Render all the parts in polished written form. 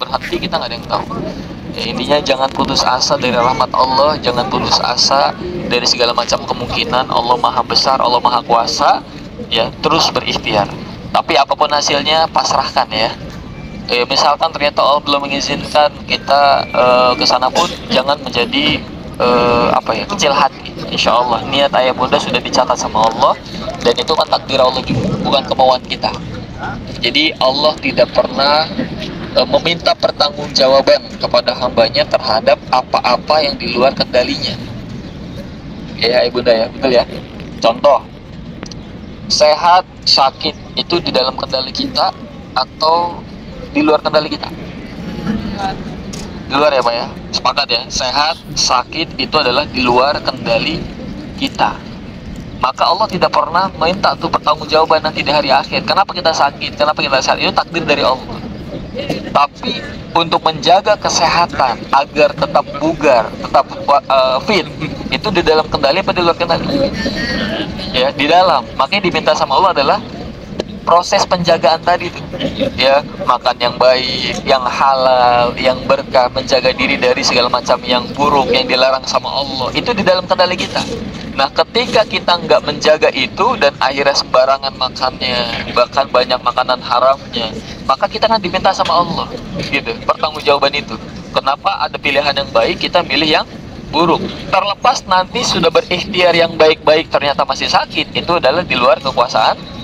berhenti kita nggak ada yang tahu. Ya, intinya jangan putus asa dari rahmat Allah, jangan putus asa dari segala macam kemungkinan. Allah maha besar, Allah maha kuasa. Ya, terus berikhtiar. Tapi apapun hasilnya pasrahkan ya. Misalkan ternyata Allah belum mengizinkan kita ke sana pun jangan menjadi kecil hati. Insya Allah niat ayah bunda sudah dicatat sama Allah, dan itu kan takdir Allah juga, bukan kemauan kita. Jadi Allah tidak pernah meminta pertanggungjawaban kepada hambanya terhadap apa-apa yang di luar kendalinya. Ya ayah bunda ya, betul ya. Contoh, sehat, sakit itu di dalam kendali kita atau di luar kendali kita? Di luar ya Pak ya, sepakat ya. Sehat, sakit itu adalah di luar kendali kita. Maka Allah tidak pernah minta tuh pertanggungjawaban nanti di hari akhir. Kenapa kita sakit? Kenapa kita sehat? Itu takdir dari Allah. Tapi untuk menjaga kesehatan agar tetap bugar, tetap fit, itu di dalam kendali apa di luar kendali? Ya, di dalam. Makanya diminta sama Allah adalah proses penjagaan tadi tuh, ya, makan yang baik, yang halal, yang berkah, menjaga diri dari segala macam yang buruk yang dilarang sama Allah, itu di dalam kendali kita. Nah, ketika kita nggak menjaga itu dan akhirnya sembarangan makannya, bahkan banyak makanan haramnya, maka kita kan diminta sama Allah, gitu, pertanggungjawaban itu. Kenapa ada pilihan yang baik, kita milih yang buruk? Terlepas nanti sudah berikhtiar yang baik-baik ternyata masih sakit, itu adalah di luar kekuasaan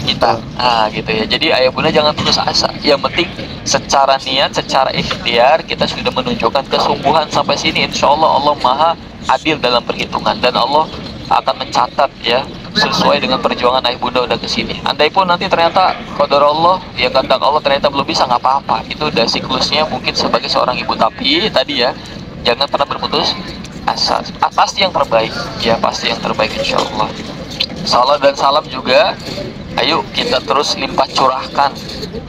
kita. Nah gitu ya. Jadi ayah bunda jangan putus asa. Yang penting secara niat, secara ikhtiar kita sudah menunjukkan kesungguhan sampai sini. Insya Allah Allah maha adil dalam perhitungan, dan Allah akan mencatat ya sesuai dengan perjuangan ayah bunda udah kesini. Andai pun nanti ternyata qadar Allah, ya kehendak Allah ternyata belum bisa, nggak apa-apa. Itu udah siklusnya mungkin sebagai seorang ibu. Tapi tadi ya, jangan pernah berputus asa. Pasti yang terbaik ya, pasti yang terbaik insya Allah. Salam dan salam juga ayo kita terus limpah curahkan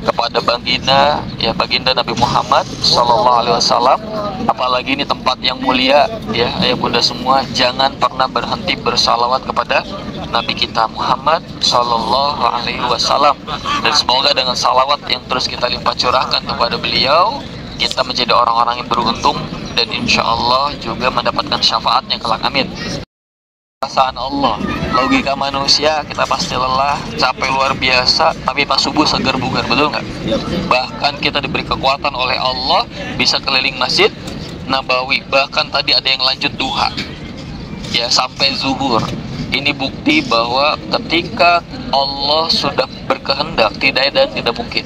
kepada baginda ya, baginda Nabi Muhammad Sallallahu Alaihi Wasallam. Apalagi ini tempat yang mulia ya ayah bunda semua, jangan pernah berhenti bersalawat kepada Nabi kita Muhammad Sallallahu Alaihi Wasallam, dan semoga dengan salawat yang terus kita limpah curahkan kepada beliau, kita menjadi orang-orang yang beruntung dan insya Allah juga mendapatkan syafaatnya kelak, amin. Perasaan Allah, logika manusia kita pasti lelah, capek luar biasa, tapi pas subuh segar bugar, betul nggak? Bahkan kita diberi kekuatan oleh Allah bisa keliling Masjid Nabawi, bahkan tadi ada yang lanjut duha ya sampai zuhur. Ini bukti bahwa ketika Allah sudah berkehendak, tidak ada yang tidak mungkin.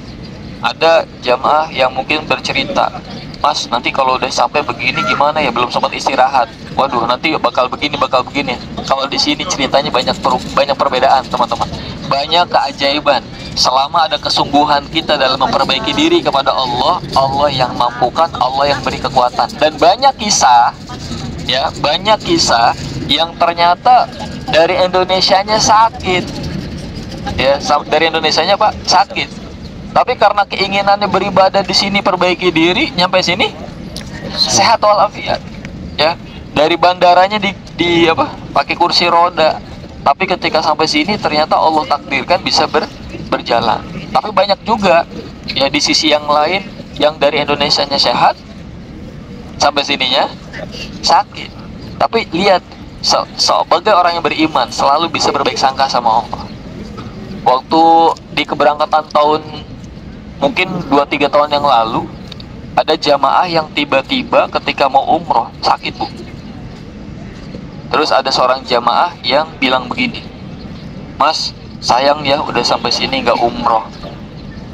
Ada jamaah yang mungkin bercerita, Mas, nanti kalau udah sampai begini gimana ya, belum sempat istirahat. Waduh, nanti bakal begini, bakal begini. Kalau di sini ceritanya banyak perbedaan, teman-teman. Banyak keajaiban. Selama ada kesungguhan kita dalam memperbaiki diri kepada Allah, Allah yang mampukan, Allah yang beri kekuatan. Dan banyak kisah, ya, banyak kisah yang ternyata dari Indonesianya sakit. Ya, dari Indonesianya Pak sakit. Tapi karena keinginannya beribadah di sini, perbaiki diri, nyampe sini sehat walafiat. Ya, dari bandaranya pakai kursi roda. Tapi ketika sampai sini ternyata Allah takdirkan bisa berjalan. Tapi banyak juga ya di sisi yang lain yang dari Indonesianya sehat, sampai sininya sakit. Tapi lihat, sebagai orang yang beriman selalu bisa berbaik sangka sama Allah. Waktu di keberangkatan tahun mungkin 2-3 tahun yang lalu, ada jamaah yang tiba-tiba ketika mau umroh sakit Bu. Terus ada seorang jamaah yang bilang begini, Mas, sayang ya udah sampai sini nggak umroh.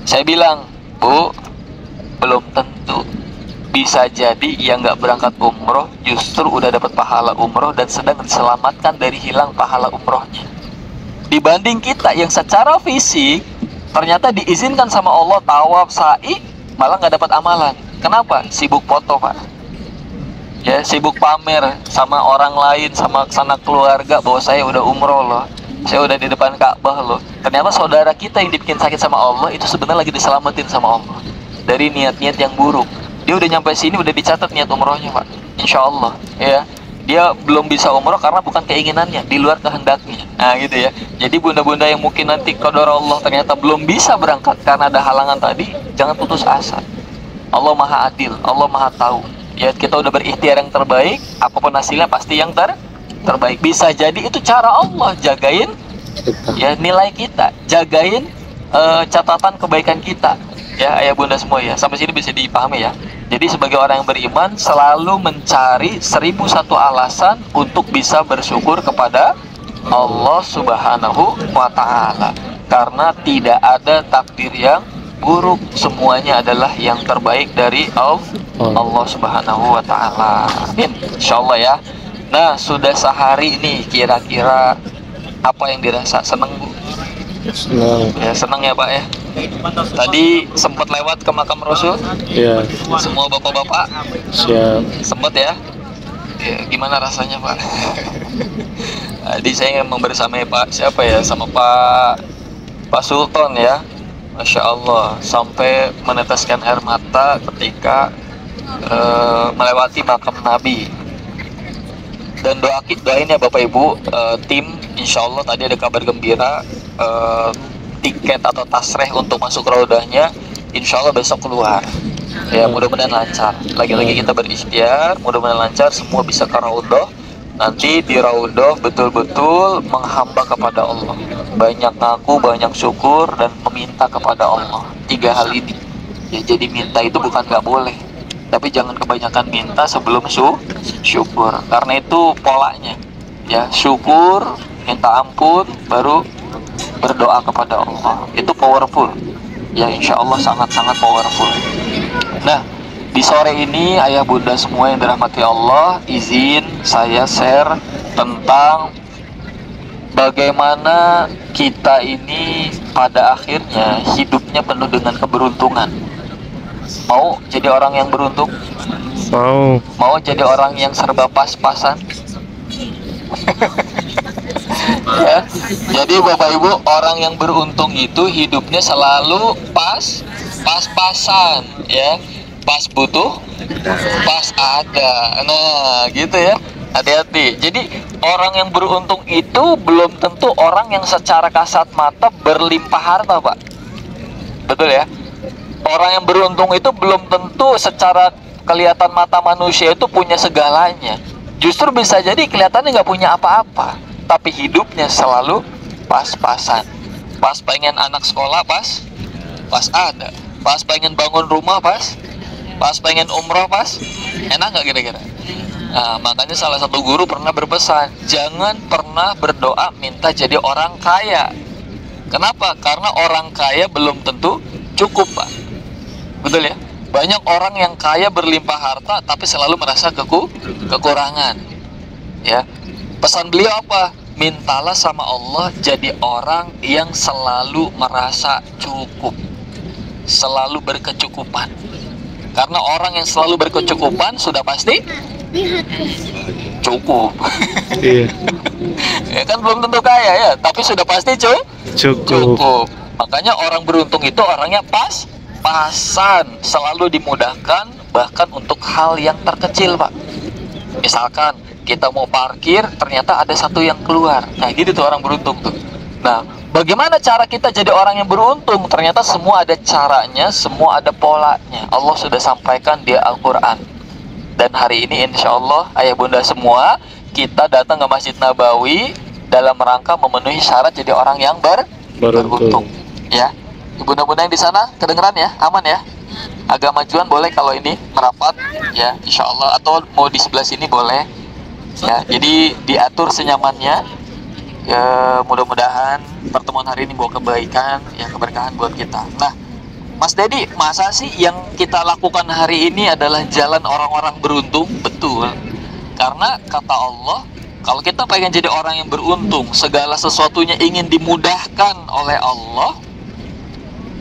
Saya bilang, Bu, belum tentu. Bisa jadi yang nggak berangkat umroh justru udah dapat pahala umroh dan sedang diselamatkan dari hilang pahala umrohnya, dibanding kita yang secara fisik ternyata diizinkan sama Allah tawaf, sa'i, malah nggak dapat amalan. Kenapa? Sibuk foto Pak. Ya, sibuk pamer sama orang lain, sama sanak keluarga bahwa saya udah umroh loh, saya udah di depan Ka'bah loh. Ternyata saudara kita yang dibikin sakit sama Allah itu sebenarnya lagi diselamatin sama Allah dari niat-niat yang buruk. Dia udah nyampe sini udah dicatat niat umrohnya Pak, insya Allah ya. Dia belum bisa umroh karena bukan keinginannya, di luar kehendaknya. Nah gitu ya. Jadi bunda-bunda yang mungkin nanti qadar Allah ternyata belum bisa berangkat karena ada halangan tadi, jangan putus asa. Allah maha adil, Allah maha tahu. Ya, kita udah berikhtiar yang terbaik, apapun hasilnya pasti yang terbaik. Bisa jadi itu cara Allah jagain ya nilai kita, jagain catatan kebaikan kita. Ya, ayah bunda semua ya. Sampai sini bisa dipahami ya. Jadi sebagai orang yang beriman selalu mencari 1001 alasan untuk bisa bersyukur kepada Allah Subhanahu wa taala. Karena tidak ada takdir yang buruk, semuanya adalah yang terbaik dari Allah Subhanahu wa taala. Amin. Insyaallah ya. Nah, sudah sehari ini kira-kira apa yang dirasa? Senang, Bu? Senang. Ya, senang ya, Pak ya. Tadi sempat lewat ke makam Rasul? Ya. Semua bapak-bapak? Siap. Sempat ya? Ya, gimana rasanya, Pak? Tadi saya membersamai Pak siapa ya, sama Pak Sultan ya. Masya Allah, sampai meneteskan air mata ketika melewati makam Nabi. Dan doain ya Bapak Ibu, tim insya Allah tadi ada kabar gembira, tiket atau tasreh untuk masuk raudahnya insya Allah besok keluar. Ya, mudah-mudahan lancar. Lagi-lagi kita berikhtiar, mudah-mudahan lancar, semua bisa ke raudah. Nanti di raudah betul-betul menghamba kepada Allah, banyak ngaku, banyak syukur, dan meminta kepada Allah. 3 hal ini ya. Jadi minta itu bukan nggak boleh, tapi jangan kebanyakan minta sebelum syukur, karena itu polanya ya. Syukur, minta ampun, baru berdoa kepada Allah. Itu powerful ya, insya Allah sangat-sangat powerful. Nah, di sore ini ayah bunda semua yang dirahmati Allah, izin saya share tentang bagaimana kita ini pada akhirnya hidupnya penuh dengan keberuntungan. Mau jadi orang yang beruntung? Mau jadi orang yang serba pas-pasan? Ya. Jadi Bapak Ibu, orang yang beruntung itu hidupnya selalu pas-pasan ya. Pas butuh, pas ada. Nah, gitu ya. Hati-hati. Jadi orang yang beruntung itu belum tentu orang yang secara kasat mata berlimpah harta, Pak. Betul ya? Orang yang beruntung itu belum tentu secara kelihatan mata manusia itu punya segalanya. Justru bisa jadi kelihatannya nggak punya apa-apa, tapi hidupnya selalu pas-pasan. Pas pengen anak sekolah, pas ada. Pas pengen bangun rumah, pas pengen umroh, pas. Enak nggak kira-kira? Nah, makanya salah satu guru pernah berpesan, jangan pernah berdoa minta jadi orang kaya. Kenapa? Karena orang kaya belum tentu cukup, Pak. Betul ya? Banyak orang yang kaya berlimpah harta tapi selalu merasa kekurangan. Ya. Pesan beliau apa? Mintalah sama Allah jadi orang yang selalu merasa cukup, selalu berkecukupan. Karena orang yang selalu berkecukupan sudah pasti cukup. Iya. Ya kan belum tentu kaya ya, tapi sudah pasti cukup. Makanya orang beruntung itu orangnya pas-pasan, selalu dimudahkan bahkan untuk hal yang terkecil, Pak. Misalkan kita mau parkir, ternyata ada satu yang keluar. Nah, gitu tuh orang beruntung tuh. Nah, bagaimana cara kita jadi orang yang beruntung? Ternyata semua ada caranya, semua ada polanya. Allah sudah sampaikan di Al-Quran. Dan hari ini insya Allah ayah bunda semua, kita datang ke Masjid Nabawi dalam rangka memenuhi syarat jadi orang yang beruntung. Ya, bunda-bunda yang di sana kedengeran ya, aman ya. Agak majuan boleh kalau ini merapat ya, insya Allah. Atau mau di sebelah sini boleh. Ya, jadi diatur senyamannya. Ya, mudah-mudahan pertemuan hari ini bawa kebaikan, ya keberkahan buat kita. Nah, Mas Dedi, masa sih yang kita lakukan hari ini adalah jalan orang-orang beruntung? Betul. Karena kata Allah, kalau kita pengen jadi orang yang beruntung, segala sesuatunya ingin dimudahkan oleh Allah,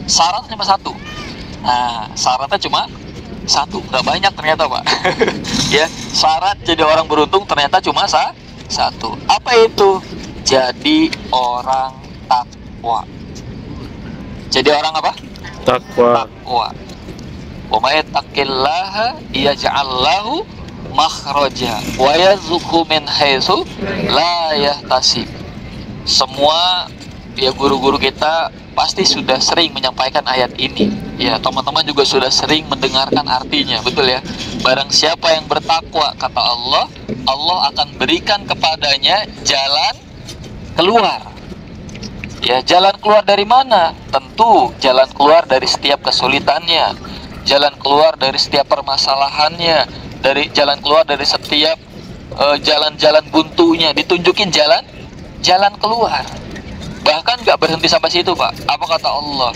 syaratnya cuma satu. Nah, syaratnya cuma satu, nggak banyak ternyata, Pak. Ya, syarat jadi orang beruntung ternyata cuma satu. Apa itu? Jadi orang takwa. Jadi orang apa? Takwa. Wa may yattaqillaha yaj'al lahu makhraja wa yarzuqhu min haitsu la yahtasib. Semua ya guru-guru kita pasti sudah sering menyampaikan ayat ini. Ya, teman-teman juga sudah sering mendengarkan artinya, betul ya? Barang siapa yang bertakwa, kata Allah, Allah akan berikan kepadanya jalan keluar. Ya, jalan keluar dari mana? Tentu jalan keluar dari setiap kesulitannya, jalan keluar dari setiap permasalahannya, dari jalan keluar dari setiap jalan-jalan buntunya, ditunjukin jalan keluar. Bahkan nggak berhenti sampai situ, Pak. Apa kata Allah?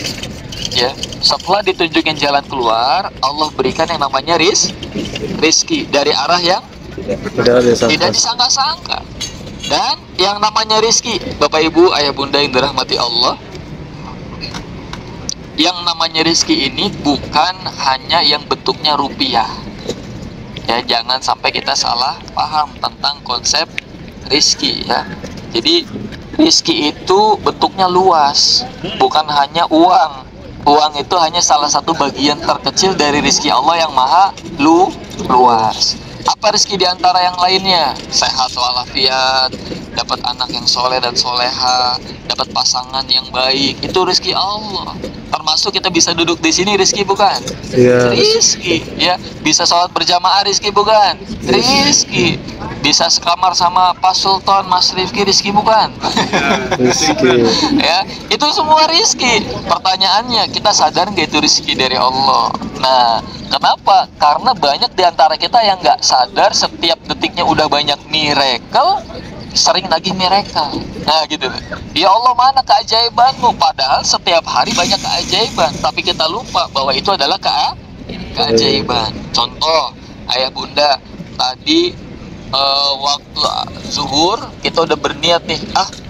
Ya, setelah ditunjukin jalan keluar, Allah berikan yang namanya rizki dari arah yang tidak disangka-sangka. Dan yang namanya rizki, Bapak Ibu, Ayah Bunda yang dirahmati Allah, yang namanya rizki ini bukan hanya yang bentuknya rupiah. Ya, jangan sampai kita salah paham tentang konsep rizki ya. Jadi rizki itu bentuknya luas, bukan hanya uang. Uang itu hanya salah satu bagian terkecil dari rizki Allah yang maha luas. Apa rizki diantara yang lainnya? Sehat walafiat, dapat anak yang soleh dan soleha, dapat pasangan yang baik. Itu rizki Allah. Termasuk kita bisa duduk di sini, rizki bukan? Iya. Rizki, ya. Bisa sholat berjamaah, rizki bukan? Rizki. Bisa sekamar sama Pak Sultan, Mas Rifki, rizki bukan? Rizki. Ya, itu semua rizki. Pertanyaannya, kita sadar nggak itu rizki dari Allah? Nah, kenapa? Karena banyak diantara kita yang nggak sadar setiap detiknya udah banyak miracle, sering lagi miracle. Nah, gitu. Ya Allah, mana keajaibanmu? Padahal setiap hari banyak keajaiban, tapi kita lupa bahwa itu adalah keajaiban. Contoh, Ayah Bunda, tadi waktu zuhur kita udah berniat nih,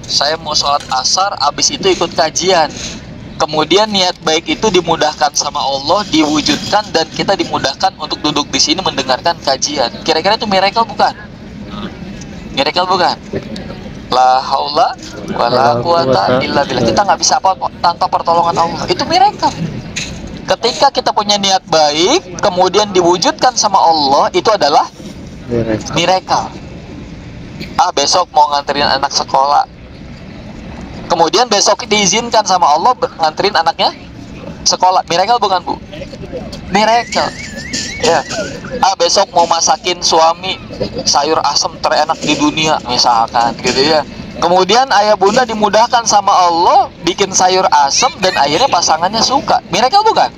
saya mau sholat asar, abis itu ikut kajian. Kemudian niat baik itu dimudahkan sama Allah, diwujudkan, dan kita dimudahkan untuk duduk di sini mendengarkan kajian. Kira-kira itu miracle bukan? Miracle bukan? La haula wala quwata illa billah. Kita nggak bisa apa tanpa pertolongan Allah. Itu miracle. Ketika kita punya niat baik, kemudian diwujudkan sama Allah, itu adalah miracle. Besok mau nganterin anak sekolah, kemudian besok diizinkan sama Allah nganterin anaknya sekolah. Miracle bukan, Bu? Miracle. Ya. Besok mau masakin suami sayur asem terenak di dunia misalkan, gitu ya. Kemudian Ayah Bunda dimudahkan sama Allah bikin sayur asem dan akhirnya pasangannya suka. Miracle bukan?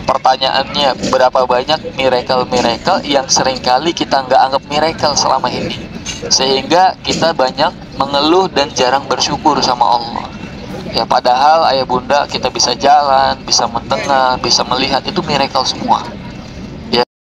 Pertanyaannya, berapa banyak miracle-miracle yang seringkali kita nggak anggap miracle selama ini, sehingga kita banyak mengeluh dan jarang bersyukur sama Allah. Ya, padahal Ayah Bunda kita bisa jalan, bisa mendengar, bisa melihat, itu miracle semua.